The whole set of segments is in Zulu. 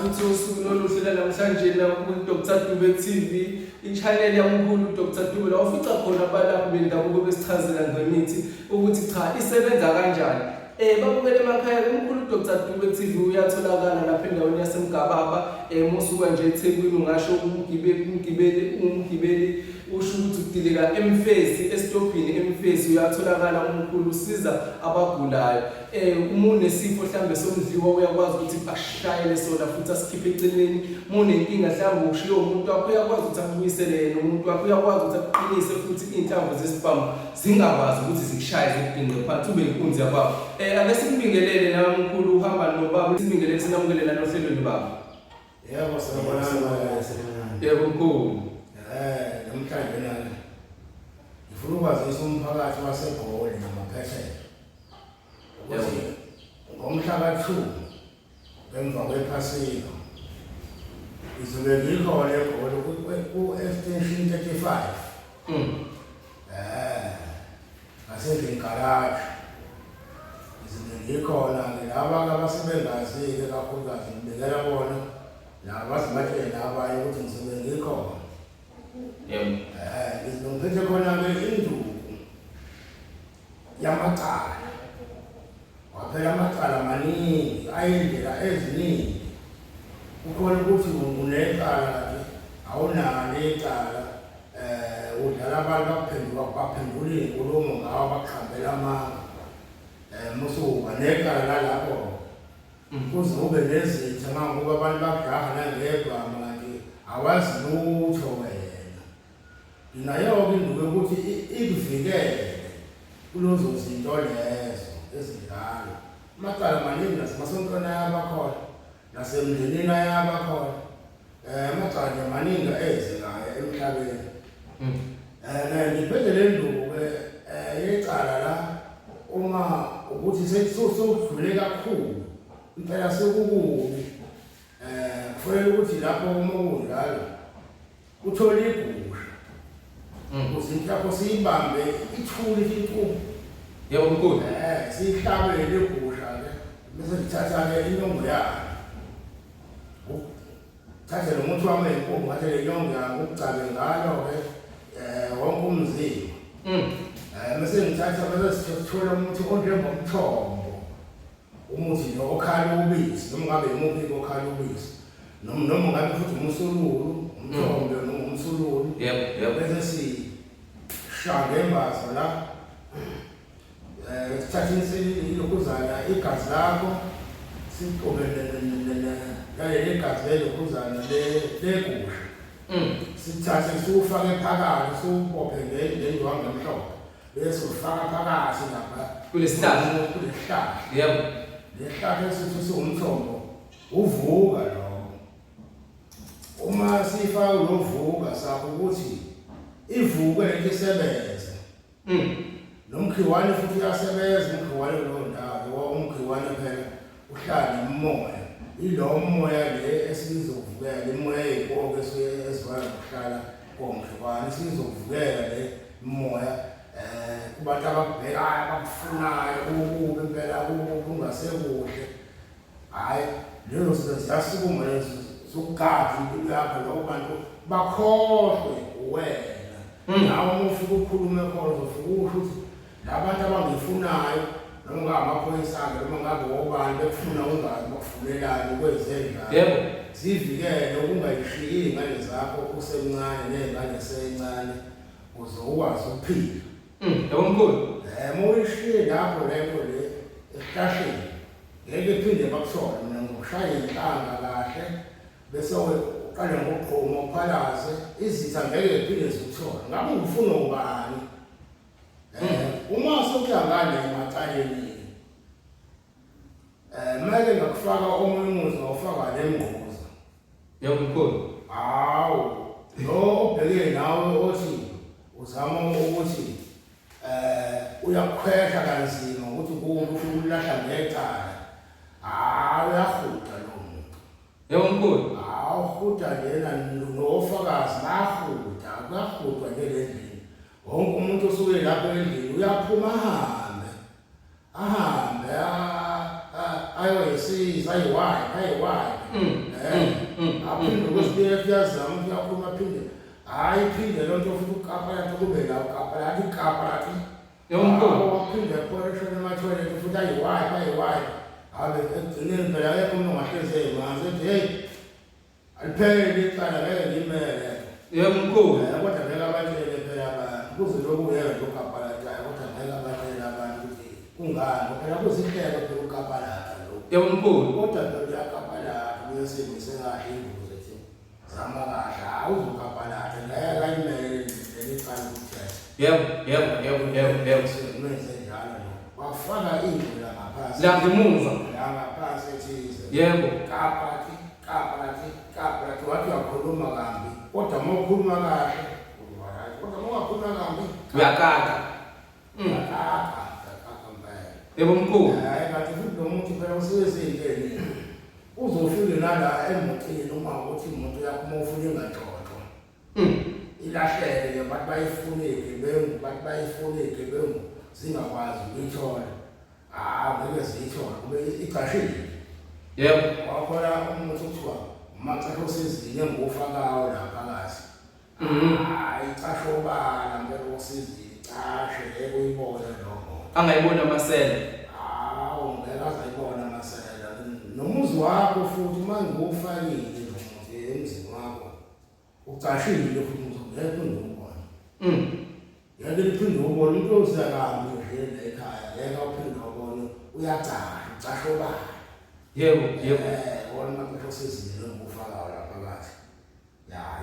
futhi usuku loluhlela namhlanje la ku-Dr. Dube TV, i-channel yamkhulu uDr. Dube la ufica khona abalaphi bendabuko besichazela ngemithi ukuthi cha isebenza kanjani. Babukele emakhaya umkhulu uDr. Dube TV uyatholakala lapha endaweni yaseMgababa, musuka nje eThekwini ungasho umgibeli usho ukuthi udilika eMfezi esitobhini eMfezi uyatholakala umkhulu usiza abagulayo. Uma unesifo mhlambe somdliwa uyakwazi ukuthi ashayele sona futhi asikhiphe eceleni. Uma unenkinga mhlambe ushiye umuntu wakho uyakwazi ukuthi akubuyisele yena umuntu wakho uyakwazi ukuthi aqinise futhi inhlamvu zesibhamu zingakwazi ukuthi zikushaye zikudinge phansi ube inkunzi yababa. Ake sikubingelele na umkhulu uhamba nobaba sibingelele sinamukele la nohlelweni baba. Yebo sanibonani. Yebo mkhulu. Namhlanje nami ngifuna ukwazisa umphakathi waseGoli namaphethela ukuthi ngomhla ka-2 emva kwephasika izobe ngikhona eGoli ku-extension 35 ngasendlini garage izobe ngikhona-ke laba abasebengazi-ke kakhulukazi ngibekela bona nabazibatshele abanye ukuthi ngizobe ngikhona. Ngizongiphethe khona-ke induku yamacala. Waphela amacala maningi, ayindlela eziningi. Ukhona ukuthi unecala kanje, awunalo icala, udlala abantu baphendula iy'nkulumo ngawo baqhambela amanga. Musuka necala lalapho. Kuze ube nezitha ngoba abantu bakujaha nangegwama kanti awazi lutho wena. Nayo-ke induku yokuthi ikuvikele kulezo zinto lezo ezidala. Amacala maningi nasemasontweni ayabakhona, nasemndenini ayabakhona. Amacala nje maningi ezekayo emhlabeni. Ngiphethe le nduku-ke yecala la uma ukuthi sokudlule kakhulu impela sekukubi. Kufanele ukuthi lapho uma kunjalo uthole igusha. Ukuze lapho siyibambe ithuli inkulu. Yebo mkhulu. Siyihlabele igusha-ke bese ngithatha-ke inyongo yayo. Thathe lo muthi wami enkomo ngathi le nyongo yami ukucabe ngayo-ke wonke umzimba. Bese ngithatha bese sithola umuthi onjengomthombo. Umuthi lo okhala ubisi noma ngabe imuphi okhala ubisi. Noma ngabe futhi umsululu, umthombo noma umsululu. Yebo. Bese sishaya ngembazo la. Sithatha ilokhuzana igazi lakho siqobelele nale igazi lelokhuzana legusha. Sithathe siwufake phakathi siwubophe ngendwangu emhlophe. Bese ufaka phakathi lapha kulesihlahla. Yebo. Lesihlahla esithi siwumthombo uvuka lo. Uma sifaka lovuka sakho ukuthi ivuke lento isebenze. Nomkhiwane futhi uyasebenza umkhiwane lo ndawo umkhiwane phela uhlala umoya. Ilo moya le esizovukela imoya ey'nkoko esivana nokuhlala komkhiwane sizovukela le moya kubantu abakubhekayo abakufunayo ukuba impela kungasekuhle. Hhayi lezo zinto ziyasukuma lezo zokugada impilo yakho labo bantu bakhohlwe wena. Nawe uma ufika ukhulume khona uzofika usho ukuthi labantu abangifunayo noma ngamaphoyisa-ke noma ngabe obani bekufuna ungazi bakufunelani kwezendlala. Yebo. Zivikele ukungayishiyi iy'ngane zakho usemncane ney'ngane seyincane uze ukwazi ukuphila. Yebo mkhulu. Uma uyishiye lapho lento le esihlahleni ngeke iphinde bakushone. Mina ngokushaya iy'ntanga kahle bese uqale ngokugquma uphalaze izitha ngeke ziphinde zikuthole. Ngabe ungifuna ubani? Uma sokuya ngale emacaleni kumele ngakufaka omunye umuzi ngawufaka le mngquza. Yebo mkhulu. Hawu lo obhekile nawe othi uzama ukuthi uyakhwehla kanzima ukuthi kubi ulahla ngecala. Hawu uyahuda lo muntu. Yebo mkhulu. Hawu uhuda njena nofakazi bayahuda kuyahudwa nje le ndlela. Wonke umuntu osuke lapho endlini uyaphuma ahambe ayoyisiza ayiwayi aphinde kwesibili kuyazama kuyakhuluma aphinde hayi iphinde loo nto futhi ukapa yakhe kube la ukapa yakhe ikapa yakhe waphinde eporeshona emathoyilethi futhi ayiwayi abe ekugcineni phela akekho umuntu ongahlezi emanzi ethi heyi aliphele icala ngeke ngimele yebo mkhulu kodwa ngeke abatshele phela abantu kuze lokhu uyeke lokapa lakhe kodwa ngeke abatshele abantu ukuthi kungani phela kuzihlelo phela ukapa lakhe lokhu yebo mkhulu kodwa uyakapa lakhe uyesebenzise kahle ingubo ethi zama kahle awuzukapa lakhe ngeke ayimele lecala ukuthetha yebo menze njalo wafaka indlela ngaphansi la ngemuva ngaphansi ethize yebo kapa lakhe wathi uyakhuluma kambi kodwa uma ukhuluma kahle kodwa uma ungakhuluma kambi uyakaka mbele yebo mkhulu hayi kanti futhi lo muntu phela usebenzile uzofika nala emotini uma ukuthi imoto yakho uma ufuna ingaxoxwa ilahleke bathi bayifune igebengu zingakwazi ukuyithola ngeke ziyithola kube icashile yebo wakhona umuntu kuthiwa umacaho osezini engofakayo lapha kahle icashobala ngeke osezini icashe ngeke uyibone lokho angayibona amasela ngeke azayibona amasela nomuzi wakho futhi uma ngofakile emzini wakho ucashile futhi ngeke ungubona ngeke liphinde ubone umuntu ozakambi nje ekhaya ngeke uphinde ubone uyacashobala yebo wona maqasho sezini ngofakayo lapha kahle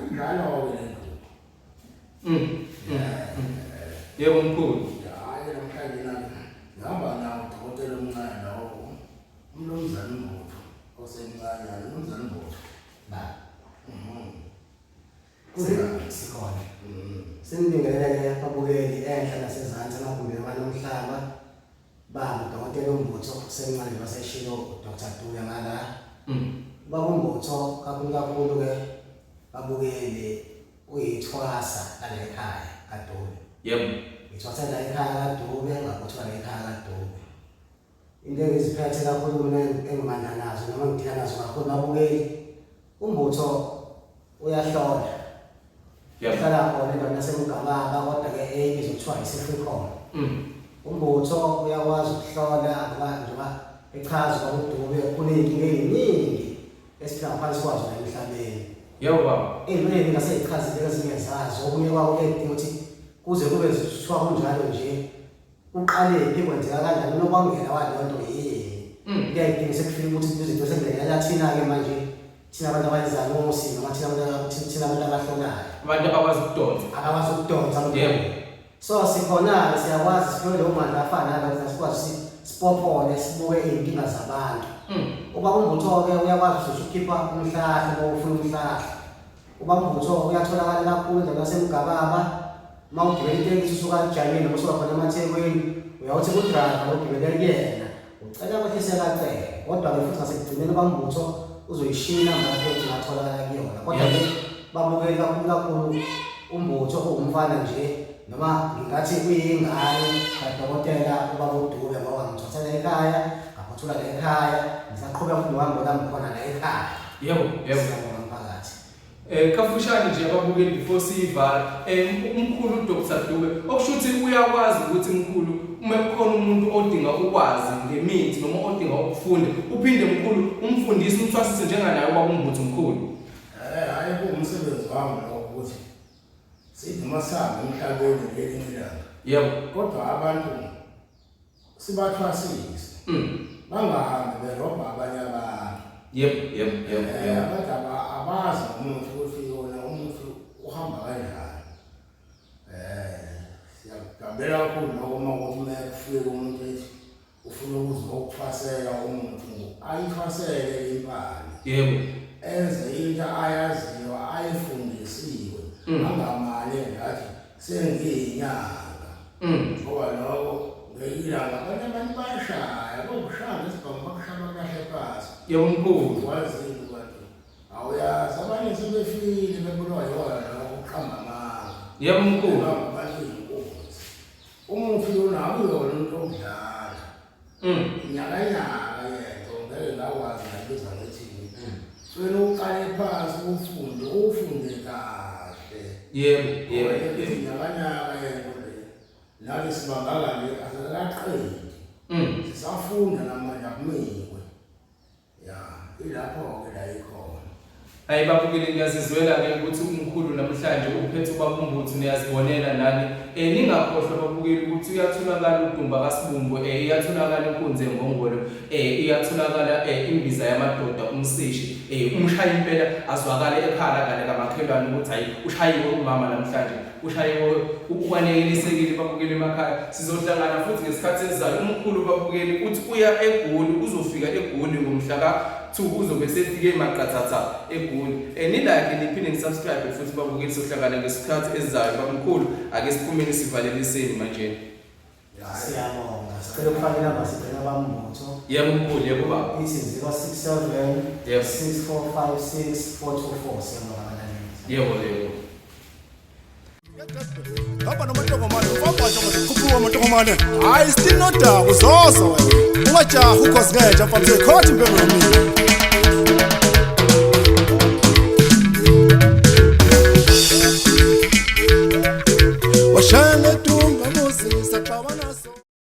injalo ke lento yebo mkhulu hayi namhlanje nami ngihamba nawo udokotela omncane nawo umnumzane Mbutho osemncane umnumzane Mbutho sikhona sinibingelele ababukeli enhla nasezantsi amagumbini amanamhlaba baba udokotela uMbutho semncane waseshilo Dr. Dube ngala baba uMbutho kakhulu ke babukeli uyithwasa la ekhaya kaDube yebo ithwasa la ekhaya kaDube ngakuthiwa la ekhaya kaDube into engiziphethe kakhulu mina engimandla nazo noma ngidila nazo kakhulu babukeli uMbutho uyahlola yahlala khona endaweni yaseMgababa kodwa ke ezokuthiwa iseFreeCom uMbutho uyakwazi ukuhlola abantu njengoba echaza uDube kuneyinkinga eziningi esiphila ngaphansi kwazo la emhlabeni yebo baba ezimene ngaseyichazile ezinye zazo okunye kwabo edinga ukuthi kuze kube kuthiwa kunjalo nje uqale ikwenzeka kanjani nokwangela walonto yini kuyayidinga sekufika ukuthi izinto sengivela thina ke manje thina abantu abayizayo ngosini noma thina abantu abahlolayo abantu abakwazi ukudonsa yebo so sikhona siyakwazi siphele lo manje afana nalo sikwazi sipophole sibuke izinkinga zabantu uba uMbutho ke uyakwazi ukukhipha umhlahla uma ufuna umhlahla uba uMbutho uyatholakala kakhulu endaweni yaseMgababa mawugibela itekisi usuka eJamini noma usuka khona eMathekwini uyawuthi ku-driver ogibele kuyena ucela kwehlise kacele kodwa ke futhi ngasekugcineni uba uMbutho uzoyishina manje ungatholakala kuyona kodwa ke babukeli kakhulu uMbutho ungumfana nje noma ngingathi kuyingane kaDokotela ubaba uDube ngoba ngithothela ekhaya ngaphuthula la ekhaya ngisaqhubeka futhi nohambo lami khona la ekhaya yebo mphakathi kafushane nje ababukeli before siyivala umkhulu uDr Dube okusho ukuthi uyakwazi ukuthi mkhulu uma kukhona umuntu odinga ukwazi ngemithi noma odinga ukufunda uphinde mkhulu umfundisi umthwasise njenganayo ubaba uMbutho mkhulu hayi kuwumsebenzi wami lo ukuthi sithi masabe emhlabeni ngelinye ilanga yebo kodwa abantu sibathwasise bangahambi berobha abanye abantu yebo abantu abazi umuntu ukuthi yona umuntu uhamba kanjani siyagabela kakhulu noma ukuthi uma kufike umuntu ethi ufuna ukuthwasela umuntu ayithwasele impani yebo enze into ayaziyo ayifundisiwe angamane ngathi sengiyinyanga ngoba lokho ngiyilanga abantu bayashaya bokushaya isibhamu bakushaya kahle phansi yebo mkhulu wazini kwathi awuyazi abanye sebefile bebulawa yona ukuqhamba amanga yebo mkhulu balingozi umuntu yona akuyona into okudlala inyaka yento ngeke ngakwazi ngabiza ngethini Wena uqale phansi ufunde kahle. Yebo. Nyakanyaka yena le. Nalo sibangaka le asalaqedi. Sisafunda namanje akumikwe. Ya, ilapho ke la ikhona. Hayi babukeli ngiyazizwela ke ukuthi umkhulu namhlanje uphethe ubabumbuthi niyazibonela nani ningakhohlwa babukeli ukuthi uyatholakala udumba kaSibumbu iyatholakala inkunzi engongolo iyatholakala imbiza yamadoda umsishi umshayi impela azwakala ekhala kale kamakhelwane ukuthi hayi ushayiwe umama namhlanje ushayiwe ukwanelisekile babukeli emakhaya sizohlangana futhi ngesikhathi esizayo umkhulu babukeli uthi uya eGoli uzofika eGoli ngomhla ka2 uzobe sefike emaqathatha eGoli nilike niphinde nisubscribe futhi babukeli sohlangana ngesikhathi esizayo babamkhulu ake siphumeni sivaleliseni manje Siyabonga. Sicela ukufaka inamba sibheka abambutho. yebo mkhulu yebo baba Ithi 067 Yebo. 6456 424 siyabonga. yebo Hamba nomantokomane ufamba nje ukukhuphuka amantokomane hayi still no daku zozo wena ungajaha ukhosi ngeja mfana sekhothi impembe yomini